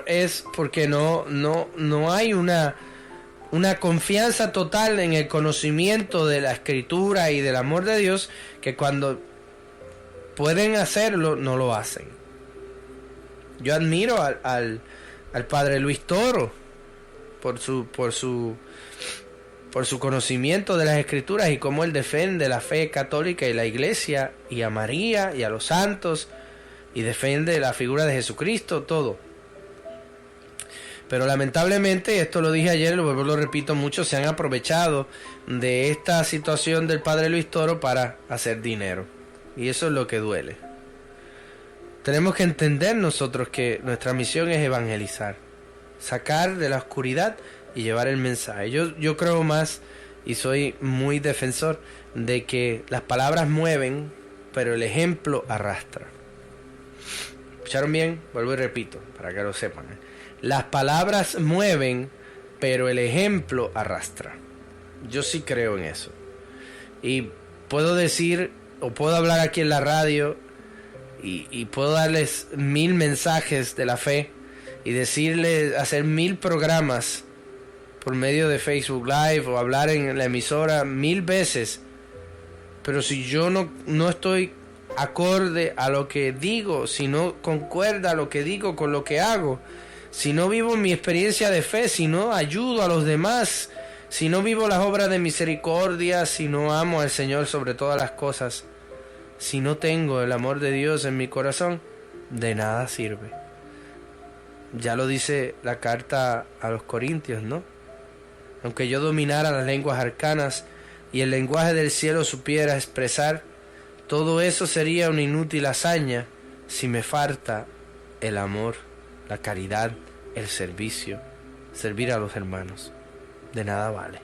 es porque no hay una confianza total en el conocimiento de la Escritura y del amor de Dios, que cuando pueden hacerlo no lo hacen. Yo admiro al padre Luis Toro por su conocimiento de las Escrituras y cómo él defiende la fe católica y la Iglesia y a María y a los santos y defiende la figura de Jesucristo, todo. Pero lamentablemente, esto lo dije ayer, lo repito, muchos se han aprovechado de esta situación del padre Luis Toro para hacer dinero. Y eso es lo que duele. Tenemos que entender nosotros que nuestra misión es evangelizar, sacar de la oscuridad y llevar el mensaje. Yo creo más y soy muy defensor de que las palabras mueven, pero el ejemplo arrastra. ¿Escucharon bien? Vuelvo y repito, para que lo sepan. Las palabras mueven, pero el ejemplo arrastra. Yo sí creo en eso. Y puedo decir, o puedo hablar aquí en la radio, y puedo darles 1000 mensajes de la fe, y decirles, hacer 1000 programas por medio de Facebook Live, o hablar en la emisora 1000 veces. Pero si yo no estoy acorde a lo que digo, si no concuerda lo que digo con lo que hago, si no vivo mi experiencia de fe, si no ayudo a los demás, si no vivo las obras de misericordia, si no amo al Señor sobre todas las cosas, si no tengo el amor de Dios en mi corazón, de nada sirve. Ya lo dice la carta a los Corintios, ¿no? Aunque yo dominara las lenguas arcanas y el lenguaje del cielo supiera expresar, todo eso sería una inútil hazaña si me falta el amor, la caridad, el servicio, servir a los hermanos. De nada vale.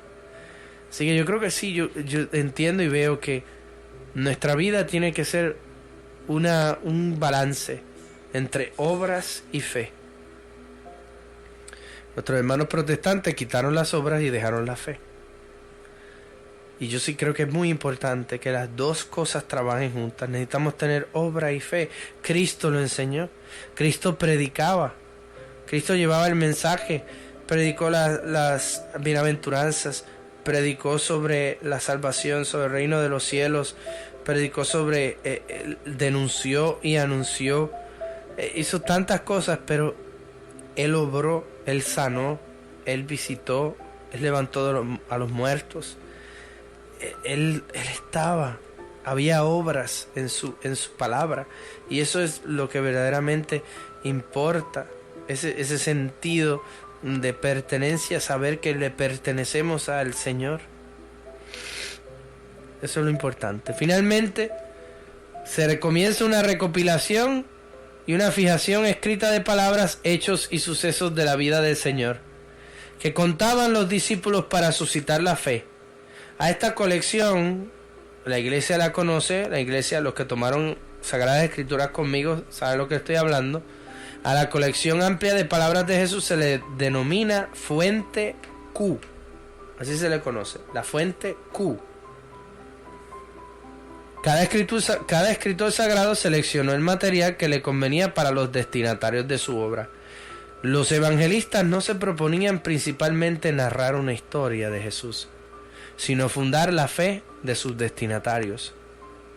Así que yo creo que sí, yo entiendo y veo que nuestra vida tiene que ser un balance entre obras y fe. Nuestros hermanos protestantes quitaron las obras y dejaron la fe. Y yo sí creo que es muy importante que las dos cosas trabajen juntas. Necesitamos tener obra y fe. Cristo lo enseñó. Cristo predicaba. Cristo llevaba el mensaje. Predicó las bienaventuranzas. Predicó sobre la salvación, sobre el reino de los cielos. Predicó sobre... denunció y anunció. Hizo tantas cosas, pero Él obró, Él sanó, Él visitó, Él levantó a los muertos. Él estaba, había obras en su palabra, y eso es lo que verdaderamente importa, ese sentido de pertenencia, saber que le pertenecemos al Señor. Eso es lo importante. Finalmente se recomienza una recopilación y una fijación escrita de palabras, hechos y sucesos de la vida del Señor, que contaban los discípulos para suscitar la fe. A esta colección, la iglesia la conoce, la iglesia, los que tomaron Sagradas Escrituras conmigo, saben lo que estoy hablando. A la colección amplia de palabras de Jesús se le denomina Fuente Q. Así se le conoce, la Fuente Q. Cada escritor sagrado seleccionó el material que le convenía para los destinatarios de su obra. Los evangelistas no se proponían principalmente narrar una historia de Jesús, sino fundar la fe de sus destinatarios.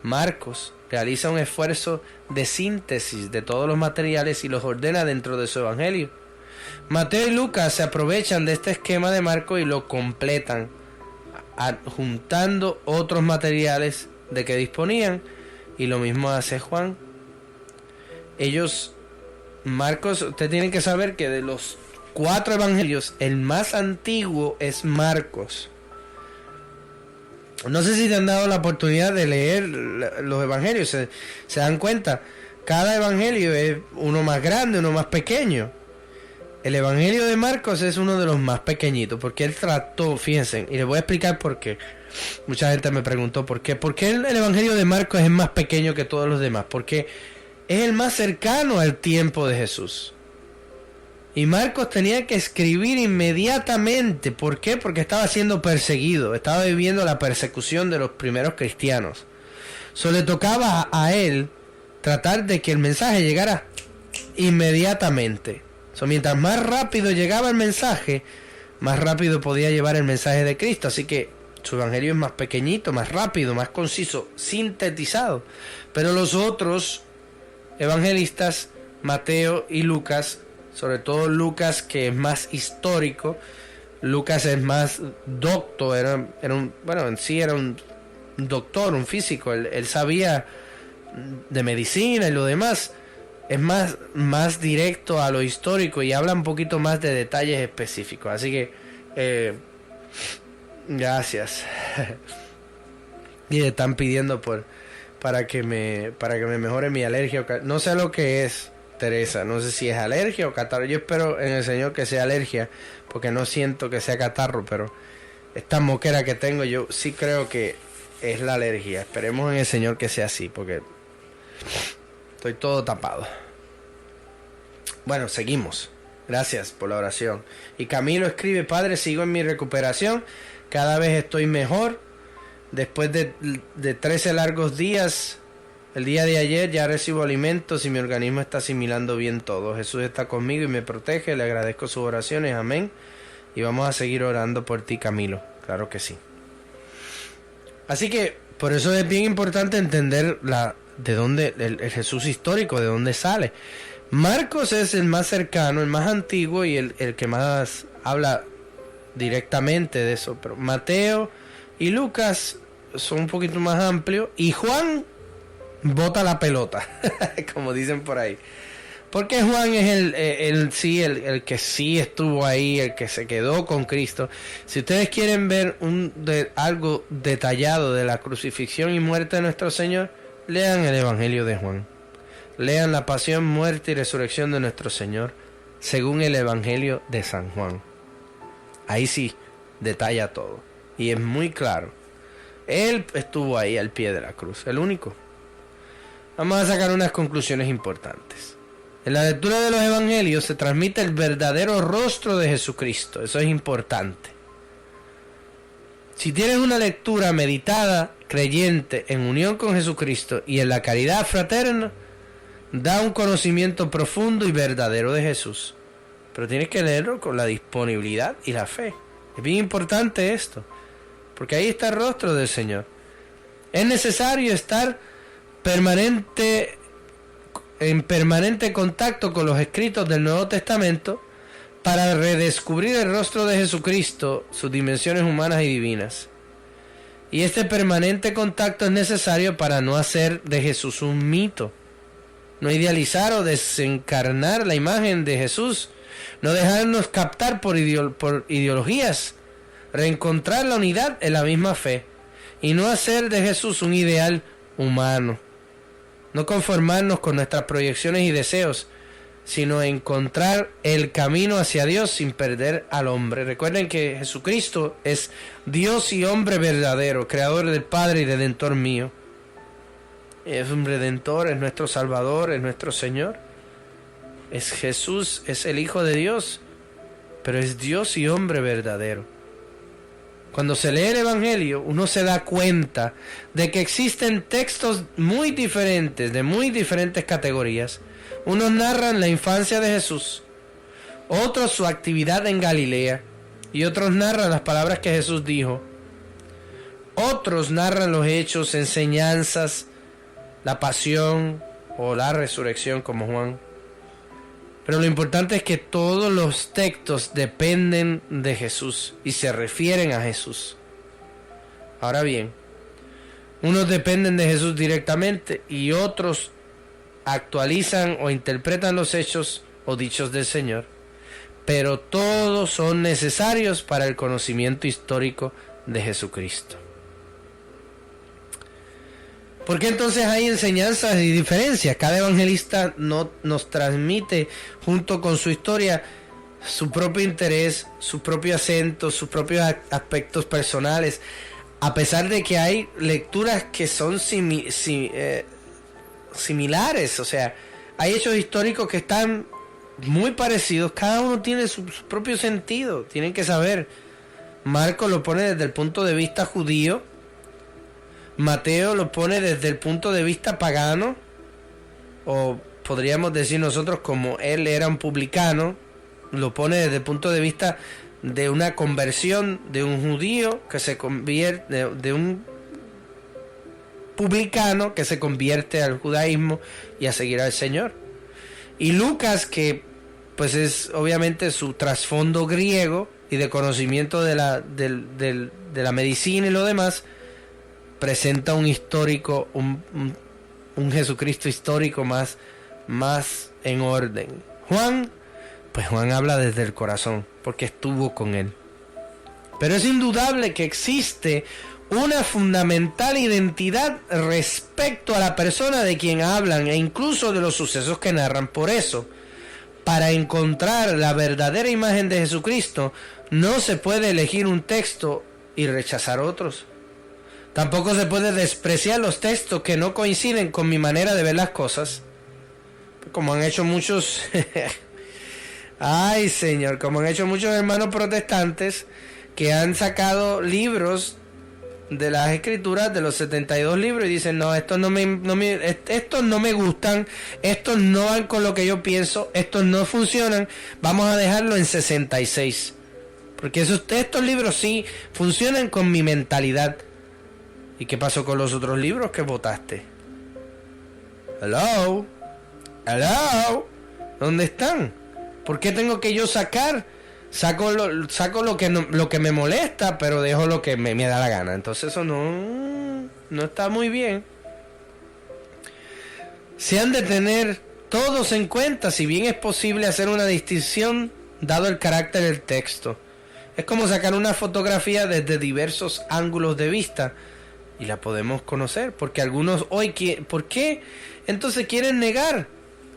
Marcos realiza un esfuerzo de síntesis de todos los materiales y los ordena dentro de su evangelio. Mateo y Lucas se aprovechan de este esquema de Marcos y lo completan, adjuntando otros materiales de que disponían, y lo mismo hace Juan. Marcos, ustedes tienen que saber que de los 4 evangelios, el más antiguo es Marcos. No sé si te han dado la oportunidad de leer los evangelios, se dan cuenta, cada evangelio es uno más grande, uno más pequeño. El evangelio de Marcos es uno de los más pequeñitos, porque él trató, fíjense, y les voy a explicar por qué. Mucha gente me preguntó por qué. ¿Por qué el evangelio de Marcos es más pequeño que todos los demás? Porque es el más cercano al tiempo de Jesús. Y Marcos tenía que escribir inmediatamente. ¿Por qué? Porque estaba siendo perseguido. Estaba viviendo la persecución de los primeros cristianos. Solo le tocaba a él tratar de que el mensaje llegara inmediatamente. Mientras más rápido llegaba el mensaje, más rápido podía llevar el mensaje de Cristo. Así que su evangelio es más pequeñito, más rápido, más conciso, sintetizado. Pero los otros evangelistas, Mateo y Lucas, sobre todo Lucas, que es más histórico, Lucas es más docto, era un doctor, un físico, él sabía de medicina y lo demás. Es más directo a lo histórico y habla un poquito más de detalles específicos. Así que gracias. Y le están pidiendo para que me mejore mi alergia. No sé lo que es, Teresa. No sé si es alergia o catarro. Yo espero en el Señor que sea alergia, porque no siento que sea catarro, pero esta moquera que tengo, yo sí creo que es la alergia. Esperemos en el Señor que sea así, porque estoy todo tapado. Bueno, seguimos. Gracias por la oración. Y Camilo escribe: Padre, sigo en mi recuperación. Cada vez estoy mejor. Después de 13 largos días, el día de ayer ya recibo alimentos y mi organismo está asimilando bien todo. Jesús está conmigo y me protege. Le agradezco sus oraciones. Amén. Y vamos a seguir orando por ti, Camilo. Claro que sí. Así que por eso es bien importante entender de dónde el Jesús histórico, de dónde sale. Marcos es el más cercano, el más antiguo y el que más habla directamente de eso. Pero Mateo y Lucas son un poquito más amplios. Y Juan bota la pelota, como dicen por ahí. Porque Juan es el que sí estuvo ahí, el que se quedó con Cristo. Si ustedes quieren ver algo detallado de la crucifixión y muerte de nuestro Señor, lean el Evangelio de Juan. Lean la pasión, muerte y resurrección de nuestro Señor según el Evangelio de San Juan. Ahí sí detalla todo y es muy claro. Él estuvo ahí al pie de la cruz, el único. Vamos a sacar unas conclusiones importantes. En la lectura de los Evangelios se transmite el verdadero rostro de Jesucristo. Eso es importante. Si tienes una lectura meditada, creyente, en unión con Jesucristo y en la caridad fraterna, da un conocimiento profundo y verdadero de Jesús. Pero tienes que leerlo con la disponibilidad y la fe. Es bien importante esto, porque ahí está el rostro del Señor. Es necesario estar en permanente contacto con los escritos del Nuevo Testamento para redescubrir el rostro de Jesucristo, sus dimensiones humanas y divinas. Y este permanente contacto es necesario para no hacer de Jesús un mito, no idealizar o desencarnar la imagen de Jesús, no dejarnos captar por ideologías, reencontrar la unidad en la misma fe y no hacer de Jesús un ideal humano, no conformarnos con nuestras proyecciones y deseos, sino encontrar el camino hacia Dios sin perder al hombre. Recuerden que Jesucristo es Dios y hombre verdadero, creador del Padre y redentor mío. Es un redentor, es nuestro Salvador, es nuestro Señor. Es Jesús, es el Hijo de Dios, pero es Dios y hombre verdadero. Cuando se lee el Evangelio, uno se da cuenta de que existen textos muy diferentes, de muy diferentes categorías. Unos narran la infancia de Jesús, otros su actividad en Galilea, y otros narran las palabras que Jesús dijo. Otros narran los hechos, enseñanzas, la pasión o la resurrección como Juan. Pero lo importante es que todos los textos dependen de Jesús y se refieren a Jesús. Ahora bien, unos dependen de Jesús directamente y otros actualizan o interpretan los hechos o dichos del Señor. Pero todos son necesarios para el conocimiento histórico de Jesucristo. ¿Por qué entonces hay enseñanzas y diferencias? Cada evangelista nos transmite, junto con su historia, su propio interés, su propio acento, sus propios aspectos personales. A pesar de que hay lecturas que son similares, o sea, hay hechos históricos que están muy parecidos, cada uno tiene su propio sentido, tienen que saber. Marcos lo pone desde el punto de vista judío, Mateo lo pone desde el punto de vista pagano, o podríamos decir nosotros como él era un publicano, lo pone desde el punto de vista de una conversión de un judío que se convierte, de un publicano que se convierte al judaísmo y a seguir al Señor. Y Lucas, que pues es obviamente su trasfondo griego y de conocimiento de la medicina y lo demás, presenta un histórico, un Jesucristo histórico más en orden. Juan habla desde el corazón, porque estuvo con él. Pero es indudable que existe una fundamental identidad respecto a la persona de quien hablan e incluso de los sucesos que narran. Por eso, para encontrar la verdadera imagen de Jesucristo, no se puede elegir un texto y rechazar otros. Tampoco se puede despreciar los textos que no coinciden con mi manera de ver las cosas, como han hecho muchos ay Señor, como han hecho muchos hermanos protestantes que han sacado libros de las escrituras, de los 72 libros, y dicen, no, estos no me gustan, estos no van con lo que yo pienso, estos no funcionan, vamos a dejarlo en 66, porque estos libros sí funcionan con mi mentalidad. ¿Y qué pasó con los otros libros que votaste? Hello, ¿dónde están? ¿Por qué tengo que yo sacar? Saco lo que me molesta, pero dejo lo que me da la gana. Entonces eso no está muy bien. Se han de tener todos en cuenta, si bien es posible hacer una distinción dado el carácter del texto. Es como sacar una fotografía desde diversos ángulos de vista y la podemos conocer, porque algunos hoy ¿por qué entonces quieren negar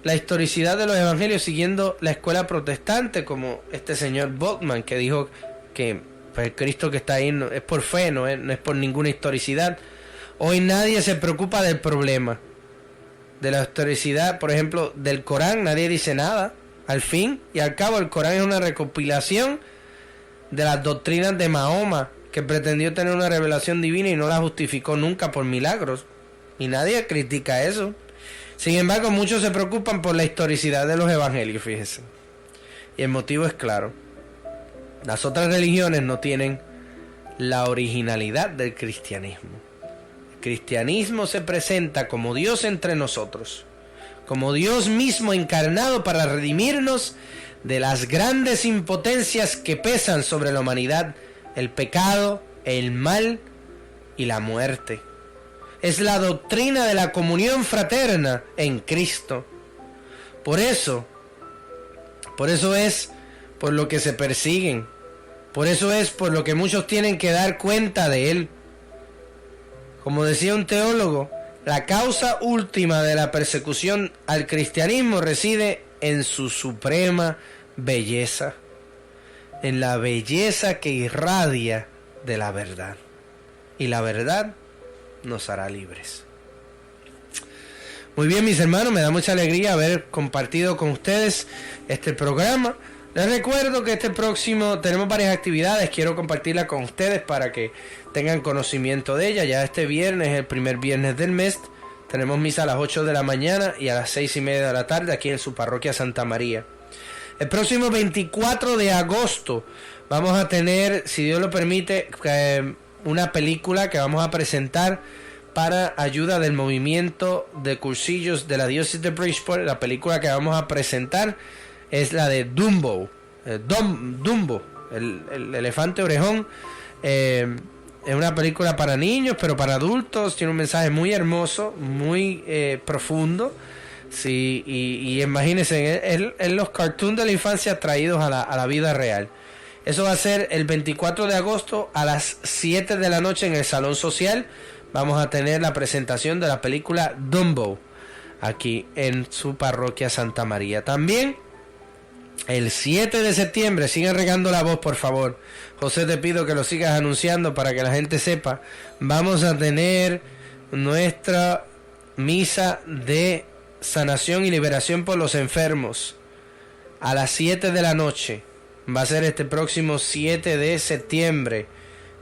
la historicidad de los evangelios siguiendo la escuela protestante, como este señor Bultmann, que dijo que pues, el Cristo que está ahí es por fe, no es por ninguna historicidad? Hoy nadie se preocupa del problema de la historicidad, por ejemplo, del Corán. Nadie dice nada. Al fin y al cabo, el Corán es una recopilación de las doctrinas de Mahoma, que pretendió tener una revelación divina y no la justificó nunca por milagros, y nadie critica eso. Sin embargo, muchos se preocupan por la historicidad de los evangelios, fíjense. Y el motivo es claro. Las otras religiones no tienen la originalidad del cristianismo. El cristianismo se presenta como Dios entre nosotros, como Dios mismo encarnado para redimirnos de las grandes impotencias que pesan sobre la humanidad, el pecado, el mal y la muerte. Es la doctrina de la comunión fraterna en Cristo. Por eso es por lo que se persiguen. Por eso es por lo que muchos tienen que dar cuenta de él. Como decía un teólogo, la causa última de la persecución al cristianismo reside en su suprema belleza, en la belleza que irradia de la verdad. Y la verdad nos hará libres. Muy bien, mis hermanos, me da mucha alegría haber compartido con ustedes este programa. Les recuerdo que este próximo tenemos varias actividades, quiero compartirlas con ustedes para que tengan conocimiento de ellas. Ya este viernes, el primer viernes del mes, tenemos misa a las 8 de la mañana y a las 6:30 de la tarde aquí en su parroquia Santa María. El próximo 24 de agosto vamos a tener, si Dios lo permite, una película que vamos a presentar para ayuda del movimiento de cursillos de la diócesis de Bridgeport. La película que vamos a presentar es la de Dumbo, Dumbo, el elefante orejón. Es una película para niños, pero para adultos. Tiene un mensaje muy hermoso, muy profundo. Sí, y imagínense, es los cartoons de la infancia traídos a la vida real. Eso va a ser el 24 de agosto a las 7 de la noche en el Salón Social. Vamos a tener la presentación de la película Dumbo aquí en su parroquia Santa María. También el 7 de septiembre, sigan regando la voz, por favor. José, te pido que lo sigas anunciando para que la gente sepa. Vamos a tener nuestra misa de sanación y liberación por los enfermos a las 7 de la noche. Va a ser este próximo 7 de septiembre.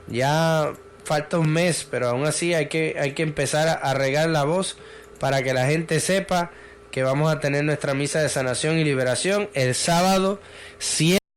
Ya falta un mes, pero aún así hay que empezar a regar la voz para que la gente sepa que vamos a tener nuestra misa de sanación y liberación el sábado 7